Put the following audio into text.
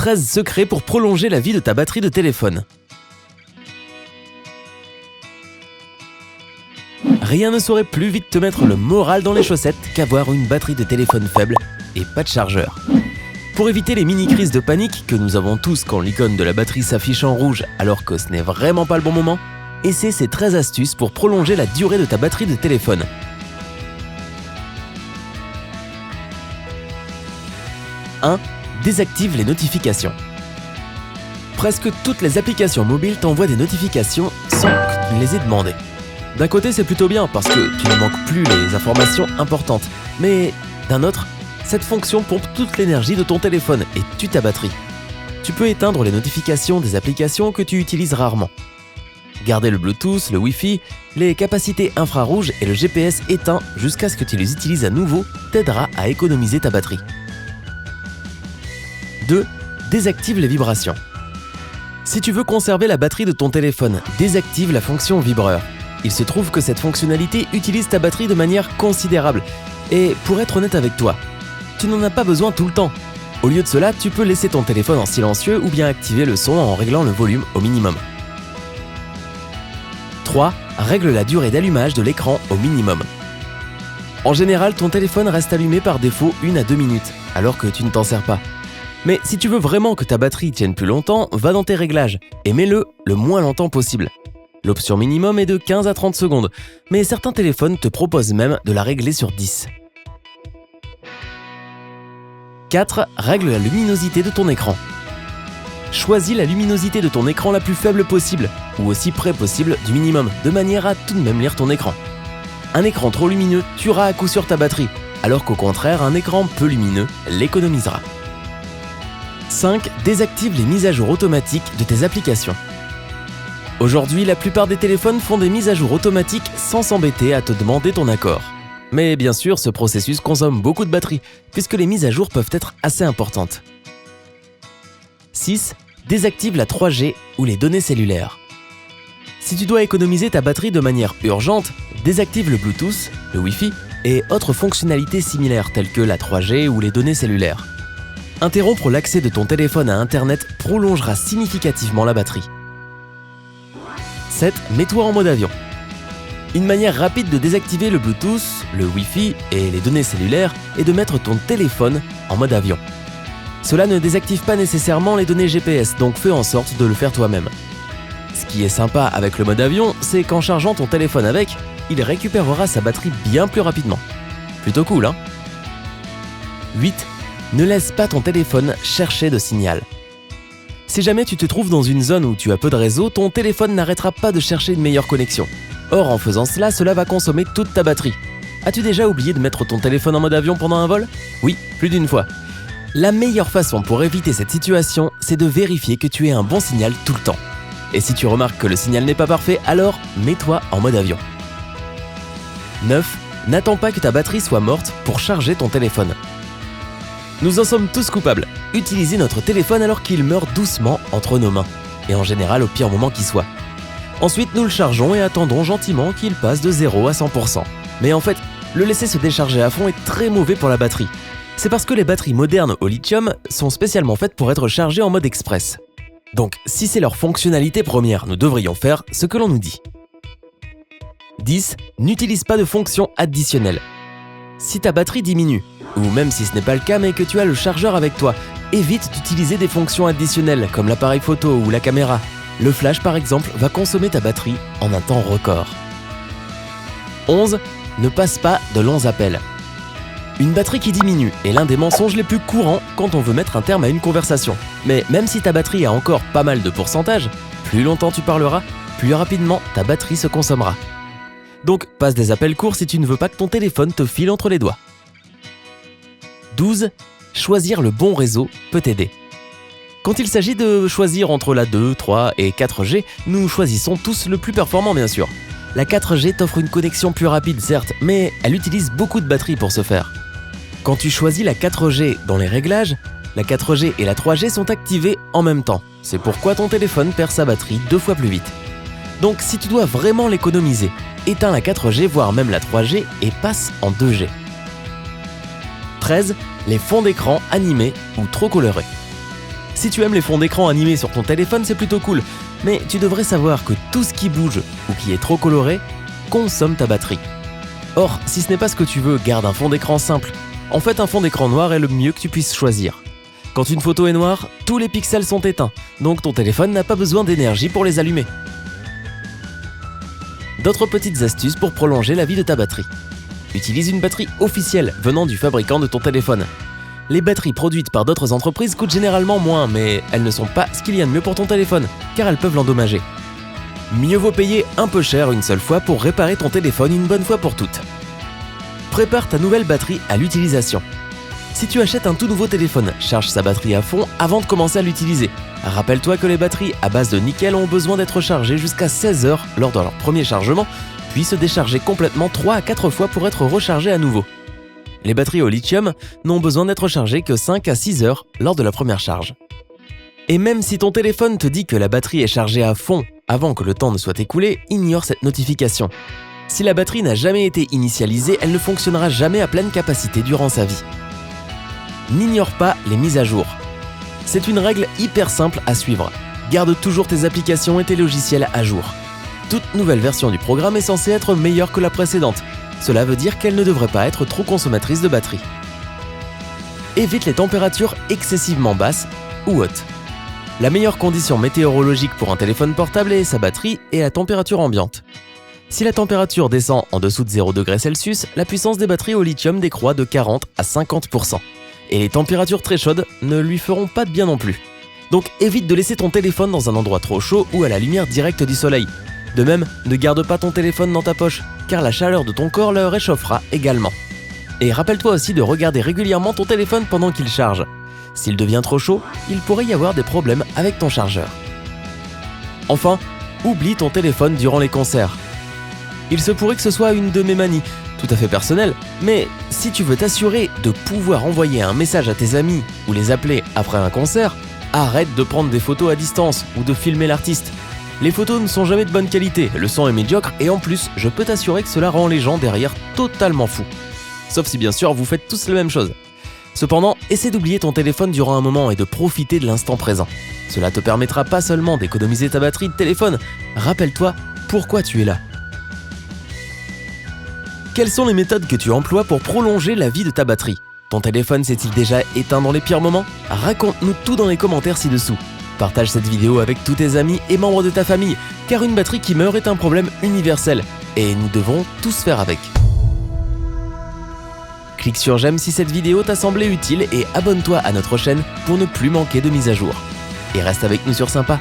13 secrets pour prolonger la vie de ta batterie de téléphone. Rien ne saurait plus vite te mettre le moral dans les chaussettes qu'avoir une batterie de téléphone faible et pas de chargeur. Pour éviter les mini-crises de panique que nous avons tous quand l'icône de la batterie s'affiche en rouge alors que ce n'est vraiment pas le bon moment, essaie ces 13 astuces pour prolonger la durée de ta batterie de téléphone. 1. Désactive les notifications. Presque toutes les applications mobiles t'envoient des notifications sans que tu ne les aies demandées. D'un côté, c'est plutôt bien parce que tu ne manques plus les informations importantes. Mais d'un autre, cette fonction pompe toute l'énergie de ton téléphone et tue ta batterie. Tu peux éteindre les notifications des applications que tu utilises rarement. Garder le Bluetooth, le Wi-Fi, les capacités infrarouges et le GPS éteints jusqu'à ce que tu les utilises à nouveau t'aidera à économiser ta batterie. 2. Désactive les vibrations. Si tu veux conserver la batterie de ton téléphone, désactive la fonction vibreur. Il se trouve que cette fonctionnalité utilise ta batterie de manière considérable. Et pour être honnête avec toi, tu n'en as pas besoin tout le temps. Au lieu de cela, tu peux laisser ton téléphone en silencieux ou bien activer le son en réglant le volume au minimum. 3. Règle la durée d'allumage de l'écran au minimum. En général, ton téléphone reste allumé par défaut 1 à 2 minutes, alors que tu ne t'en sers pas. Mais si tu veux vraiment que ta batterie tienne plus longtemps, va dans tes réglages et mets-le le moins longtemps possible. L'option minimum est de 15 à 30 secondes, mais certains téléphones te proposent même de la régler sur 10. 4. Règle la luminosité de ton écran. Choisis la luminosité de ton écran la plus faible possible, ou aussi près possible du minimum, de manière à tout de même lire ton écran. Un écran trop lumineux tuera à coup sûr ta batterie, alors qu'au contraire, un écran peu lumineux l'économisera. 5. Désactive les mises à jour automatiques de tes applications. Aujourd'hui, la plupart des téléphones font des mises à jour automatiques sans s'embêter à te demander ton accord. Mais bien sûr, ce processus consomme beaucoup de batterie, puisque les mises à jour peuvent être assez importantes. 6. Désactive la 3G ou les données cellulaires. Si tu dois économiser ta batterie de manière urgente, désactive le Bluetooth, le Wi-Fi et autres fonctionnalités similaires telles que la 3G ou les données cellulaires. Interrompre l'accès de ton téléphone à Internet prolongera significativement la batterie. 7. Mets-toi en mode avion. Une manière rapide de désactiver le Bluetooth, le Wi-Fi et les données cellulaires est de mettre ton téléphone en mode avion. Cela ne désactive pas nécessairement les données GPS, donc fais en sorte de le faire toi-même. Ce qui est sympa avec le mode avion, c'est qu'en chargeant ton téléphone avec, il récupérera sa batterie bien plus rapidement. Plutôt cool, hein ? 8. Ne laisse pas ton téléphone chercher de signal. Si jamais tu te trouves dans une zone où tu as peu de réseau, ton téléphone n'arrêtera pas de chercher une meilleure connexion. Or, en faisant cela, cela va consommer toute ta batterie. As-tu déjà oublié de mettre ton téléphone en mode avion pendant un vol ? Oui, plus d'une fois. La meilleure façon pour éviter cette situation, c'est de vérifier que tu aies un bon signal tout le temps. Et si tu remarques que le signal n'est pas parfait, alors mets-toi en mode avion. 9. N'attends pas que ta batterie soit morte pour charger ton téléphone. Nous en sommes tous coupables. Utiliser notre téléphone alors qu'il meurt doucement entre nos mains, et en général au pire moment qui soit. Ensuite, nous le chargeons et attendons gentiment qu'il passe de 0 à 100%. Mais en fait, le laisser se décharger à fond est très mauvais pour la batterie. C'est parce que les batteries modernes au lithium sont spécialement faites pour être chargées en mode express. Donc, si c'est leur fonctionnalité première, nous devrions faire ce que l'on nous dit. 10. N'utilise pas de fonction additionnelle. Si ta batterie diminue, ou même si ce n'est pas le cas mais que tu as le chargeur avec toi, évite d'utiliser des fonctions additionnelles comme l'appareil photo ou la caméra. Le flash par exemple va consommer ta batterie en un temps record. 11. Ne passe pas de longs appels. Une batterie qui diminue est l'un des mensonges les plus courants quand on veut mettre un terme à une conversation. Mais même si ta batterie a encore pas mal de pourcentage, plus longtemps tu parleras, plus rapidement ta batterie se consommera. Donc passe des appels courts si tu ne veux pas que ton téléphone te file entre les doigts. 12. Choisir le bon réseau peut t'aider. Quand il s'agit de choisir entre la 2, 3 et 4G, nous choisissons tous le plus performant bien sûr. La 4G t'offre une connexion plus rapide certes, mais elle utilise beaucoup de batterie pour ce faire. Quand tu choisis la 4G dans les réglages, la 4G et la 3G sont activées en même temps. C'est pourquoi ton téléphone perd sa batterie 2 fois plus vite. Donc si tu dois vraiment l'économiser, éteins la 4G voire même la 3G et passe en 2G. 13. Les fonds d'écran animés ou trop colorés. Si tu aimes les fonds d'écran animés sur ton téléphone, c'est plutôt cool, mais tu devrais savoir que tout ce qui bouge ou qui est trop coloré consomme ta batterie. Or, si ce n'est pas ce que tu veux, garde un fond d'écran simple. En fait, un fond d'écran noir est le mieux que tu puisses choisir. Quand une photo est noire, tous les pixels sont éteints, donc ton téléphone n'a pas besoin d'énergie pour les allumer. D'autres petites astuces pour prolonger la vie de ta batterie. Utilise une batterie officielle venant du fabricant de ton téléphone. Les batteries produites par d'autres entreprises coûtent généralement moins, mais elles ne sont pas ce qu'il y a de mieux pour ton téléphone, car elles peuvent l'endommager. Mieux vaut payer un peu cher une seule fois pour réparer ton téléphone une bonne fois pour toutes. Prépare ta nouvelle batterie à l'utilisation. Si tu achètes un tout nouveau téléphone, charge sa batterie à fond avant de commencer à l'utiliser. Rappelle-toi que les batteries à base de nickel ont besoin d'être chargées jusqu'à 16 heures lors de leur premier chargement, puis se décharger complètement 3 à 4 fois pour être rechargées à nouveau. Les batteries au lithium n'ont besoin d'être chargées que 5 à 6 heures lors de la première charge. Et même si ton téléphone te dit que la batterie est chargée à fond avant que le temps ne soit écoulé, ignore cette notification. Si la batterie n'a jamais été initialisée, elle ne fonctionnera jamais à pleine capacité durant sa vie. N'ignore pas les mises à jour. C'est une règle hyper simple à suivre. Garde toujours tes applications et tes logiciels à jour. Toute nouvelle version du programme est censée être meilleure que la précédente. Cela veut dire qu'elle ne devrait pas être trop consommatrice de batterie. Évite les températures excessivement basses ou hautes. La meilleure condition météorologique pour un téléphone portable et sa batterie est la température ambiante. Si la température descend en dessous de 0 degrés Celsius, la puissance des batteries au lithium décroît de 40 à 50%. Et les températures très chaudes ne lui feront pas de bien non plus. Donc évite de laisser ton téléphone dans un endroit trop chaud ou à la lumière directe du soleil. De même, ne garde pas ton téléphone dans ta poche, car la chaleur de ton corps le réchauffera également. Et rappelle-toi aussi de regarder régulièrement ton téléphone pendant qu'il charge. S'il devient trop chaud, il pourrait y avoir des problèmes avec ton chargeur. Enfin, oublie ton téléphone durant les concerts. Il se pourrait que ce soit une de mes manies, tout à fait personnelle, mais si tu veux t'assurer de pouvoir envoyer un message à tes amis ou les appeler après un concert, arrête de prendre des photos à distance ou de filmer l'artiste. Les photos ne sont jamais de bonne qualité, le son est médiocre et en plus, je peux t'assurer que cela rend les gens derrière totalement fous. Sauf si bien sûr vous faites tous la même chose. Cependant, essaie d'oublier ton téléphone durant un moment et de profiter de l'instant présent. Cela te permettra pas seulement d'économiser ta batterie de téléphone, rappelle-toi pourquoi tu es là. Quelles sont les méthodes que tu emploies pour prolonger la vie de ta batterie? Ton téléphone s'est-il déjà éteint dans les pires moments? Raconte-nous tout dans les commentaires ci-dessous. Partage cette vidéo avec tous tes amis et membres de ta famille, car une batterie qui meurt est un problème universel, et nous devons tous faire avec. Clique sur j'aime si cette vidéo t'a semblé utile et abonne-toi à notre chaîne pour ne plus manquer de mises à jour. Et reste avec nous sur Sympa.